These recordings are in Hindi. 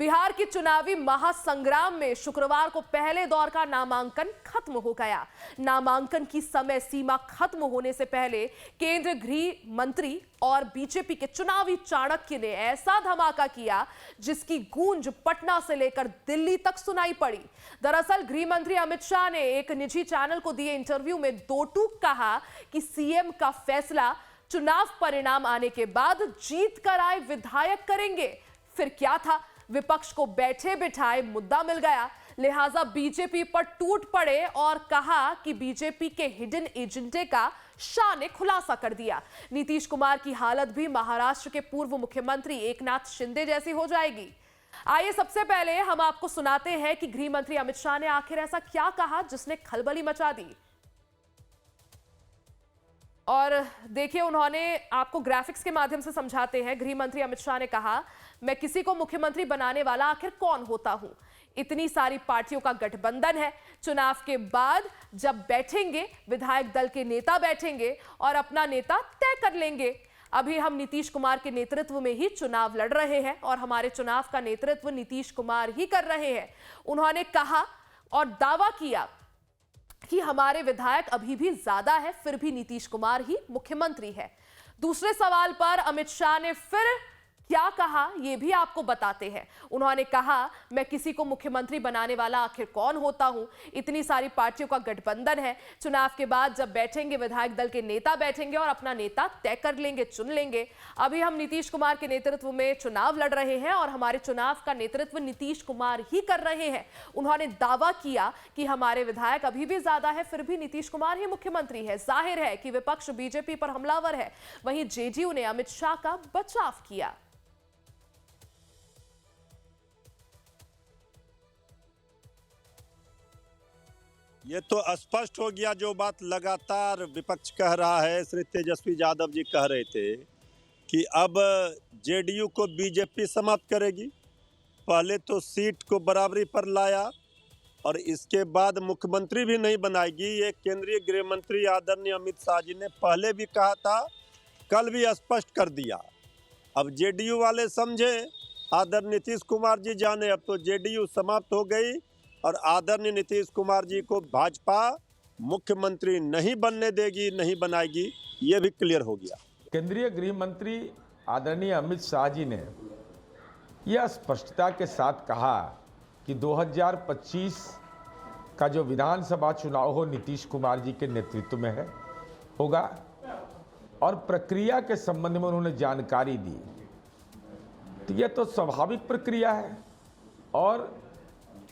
बिहार की चुनावी महासंग्राम में शुक्रवार को पहले दौर का नामांकन खत्म हो गया। नामांकन की समय सीमा खत्म होने से पहले केंद्रीय गृह मंत्री और बीजेपी के चुनावी चाणक्य ने ऐसा धमाका किया जिसकी गूंज पटना से लेकर दिल्ली तक सुनाई पड़ी। दरअसल गृह मंत्री अमित शाह ने एक निजी चैनल को दिए इंटरव्यू में दो टूक कहा कि सीएम का फैसला चुनाव परिणाम आने के बाद जीत कर आए विधायक करेंगे। फिर क्या था, विपक्ष को बैठे बिठाए मुद्दा मिल गया, लिहाजा बीजेपी पर टूट पड़े और कहा कि बीजेपी के हिडन एजेंडे का शाह ने खुलासा कर दिया। नीतीश कुमार की हालत भी महाराष्ट्र के पूर्व मुख्यमंत्री एकनाथ शिंदे जैसी हो जाएगी। आइए सबसे पहले हम आपको सुनाते हैं कि गृह मंत्री अमित शाह ने आखिर ऐसा क्या कहा जिसने खलबली मचा दी। और देखिए, उन्होंने आपको ग्राफिक्स के माध्यम से समझाते हैं। गृह मंत्री अमित शाह ने कहा, मैं किसी को मुख्यमंत्री बनाने वाला आखिर कौन होता हूं? इतनी सारी पार्टियों का गठबंधन है। चुनाव के बाद जब बैठेंगे, विधायक दल के नेता बैठेंगे और अपना नेता तय कर लेंगे। अभी हम नीतीश कुमार के नेतृत्व में ही चुनाव लड़ रहे हैं और हमारे चुनाव का नेतृत्व नीतीश कुमार ही कर रहे हैं। उन्होंने कहा और दावा किया कि हमारे विधायक अभी भी ज्यादा है, फिर भी नीतीश कुमार ही मुख्यमंत्री है। दूसरे सवाल पर अमित शाह ने फिर क्या कहा, यह भी आपको बताते हैं। उन्होंने कहा, मैं किसी को मुख्यमंत्री बनाने वाला आखिर कौन होता हूं? इतनी सारी पार्टियों का गठबंधन है। चुनाव के बाद जब बैठेंगे, विधायक दल के नेता बैठेंगे और अपना नेता तय कर लेंगे, चुन लेंगे। अभी हम नीतीश कुमार के नेतृत्व में चुनाव लड़ रहे हैं और हमारे चुनाव का नेतृत्व नीतीश कुमार ही कर रहे हैं। उन्होंने दावा किया कि हमारे विधायक अभी भी ज्यादा है, फिर भी नीतीश कुमार ही मुख्यमंत्री है। जाहिर है कि विपक्ष बीजेपी पर हमलावर है। वहीं जेडीयू ने अमित शाह का बचाव किया। ये तो स्पष्ट हो गया, जो बात लगातार विपक्ष कह रहा है। श्री तेजस्वी यादव जी कह रहे थे कि अब जेडीयू को बीजेपी समाप्त करेगी। पहले तो सीट को बराबरी पर लाया और इसके बाद मुख्यमंत्री भी नहीं बनाएगी। ये केंद्रीय गृह मंत्री आदरणीय अमित शाह जी ने पहले भी कहा था, कल भी स्पष्ट कर दिया। अब जेडीयू वाले समझे, आदरणीय नीतीश कुमार जी जाने, अब तो जेडीयू समाप्त हो गई और आदरणीय नीतीश कुमार जी को भाजपा मुख्यमंत्री नहीं बनने देगी, नहीं बनाएगी, ये भी क्लियर हो गया। केंद्रीय गृह मंत्री आदरणीय अमित शाह जी ने यह स्पष्टता के साथ कहा कि 2025 का जो विधानसभा चुनाव हो नीतीश कुमार जी के नेतृत्व में होगा और प्रक्रिया के संबंध में उन्होंने जानकारी दी। तो यह तो स्वाभाविक प्रक्रिया है और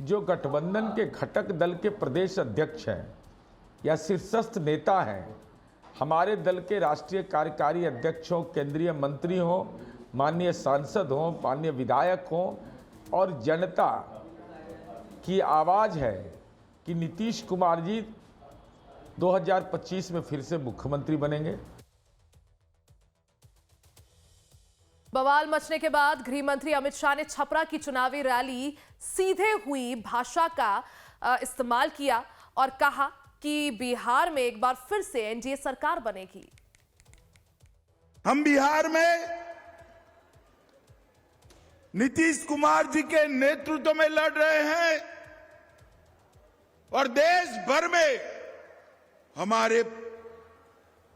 जो गठबंधन के घटक दल के प्रदेश अध्यक्ष हैं या शीर्षस्थ नेता हैं, हमारे दल के राष्ट्रीय कार्यकारी अध्यक्ष हों, केंद्रीय मंत्री हों, माननीय सांसद हों, माननीय विधायक हों, और जनता की आवाज़ है कि नीतीश कुमार जी 2025 में फिर से मुख्यमंत्री बनेंगे। बवाल मचने के बाद गृह मंत्री अमित शाह ने छपरा की चुनावी रैली सीधे हुई भाषा का इस्तेमाल किया और कहा कि बिहार में एक बार फिर से एनडीए सरकार बनेगी। हम बिहार में नीतीश कुमार जी के नेतृत्व में लड़ रहे हैं और देश भर में हमारे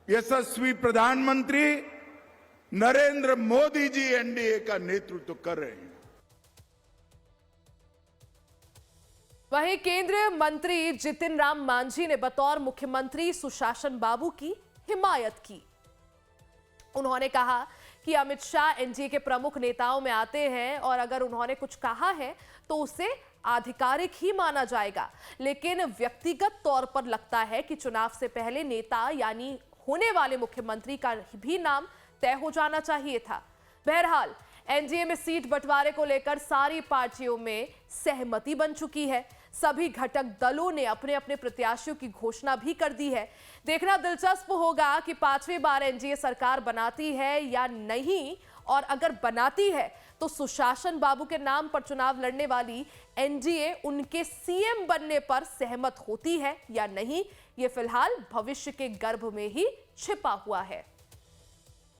यशस्वी प्रधानमंत्री नरेंद्र मोदी जी एनडीए का नेतृत्व कर रहे हैं। वहीं केंद्रीय मंत्री जितिन राम मांझी ने बतौर मुख्यमंत्री सुशासन बाबू की हिमायत की। उन्होंने कहा कि अमित शाह एनडीए के प्रमुख नेताओं में आते हैं और अगर उन्होंने कुछ कहा है तो उसे आधिकारिक ही माना जाएगा, लेकिन व्यक्तिगत तौर पर लगता है कि चुनाव से पहले नेता यानी होने वाले मुख्यमंत्री का भी नाम तय हो जाना चाहिए था। बहरहाल एनडीए में सीट बंटवारे को लेकर सारी पार्टियों में सहमति बन चुकी है। सभी घटक दलों ने अपने अपने प्रत्याशियों की घोषणा भी कर दी है। देखना दिलचस्प होगा कि 5वीं बार एनडीए सरकार बनाती है या नहीं, और अगर बनाती है तो सुशासन बाबू के नाम पर चुनाव लड़ने वाली एनडीए उनके सीएम बनने पर सहमत होती है या नहीं, ये फिलहाल भविष्य के गर्भ में ही छिपा हुआ है।